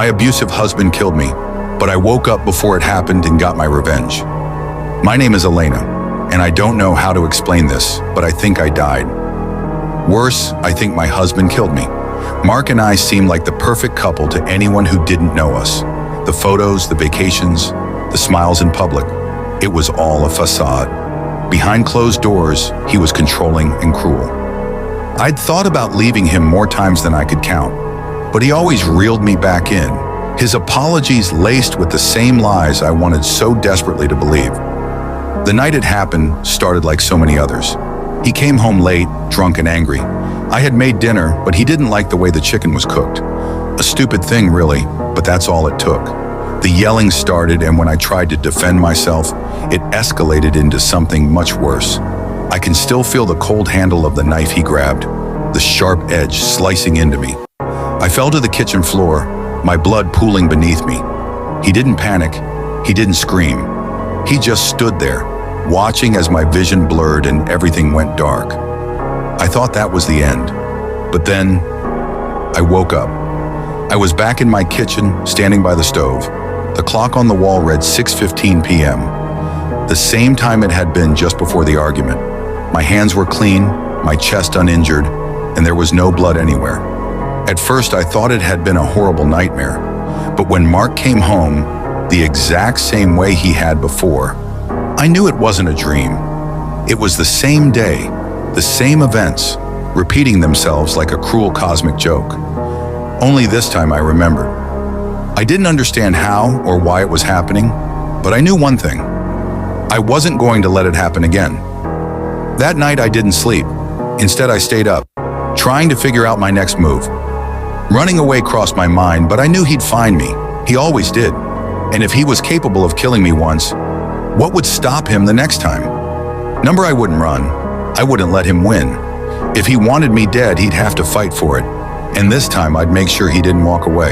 My abusive husband killed me, but I woke up before it happened and got my revenge. My name is Elena, and I don't know how to explain this, but I think I died. Worse, I think my husband killed me. Mark and I seemed like the perfect couple to anyone who didn't know us. The photos, the vacations, the smiles in public. It was all a facade. Behind closed doors, he was controlling and cruel. I'd thought about leaving him more times than I could count, but he always reeled me back in, his apologies laced with the same lies I wanted so desperately to believe. The night it happened started like so many others. He came home late, drunk and angry. I had made dinner, but he didn't like the way the chicken was cooked. A stupid thing, really, but that's all it took. The yelling started, and when I tried to defend myself, it escalated into something much worse. I can still feel the cold handle of the knife he grabbed, the sharp edge slicing into me. I fell to the kitchen floor, my blood pooling beneath me. He didn't panic, he didn't scream. He just stood there, watching as my vision blurred and everything went dark. I thought that was the end, but then I woke up. I was back in my kitchen, standing by the stove. The clock on the wall read 6:15 p.m., the same time it had been just before the argument. My hands were clean, my chest uninjured, and there was no blood anywhere. At first, I thought it had been a horrible nightmare, but when Mark came home, the exact same way he had before, I knew it wasn't a dream. It was the same day, the same events, repeating themselves like a cruel cosmic joke. Only this time I remembered. I didn't understand how or why it was happening, but I knew one thing. I wasn't going to let it happen again. That night I didn't sleep. Instead I stayed up, trying to figure out my next move. Running away crossed my mind, but I knew he'd find me. He always did. And if he was capable of killing me once, what would stop him the next time? Number, I wouldn't run. I wouldn't let him win. If he wanted me dead, he'd have to fight for it. And this time I'd make sure he didn't walk away.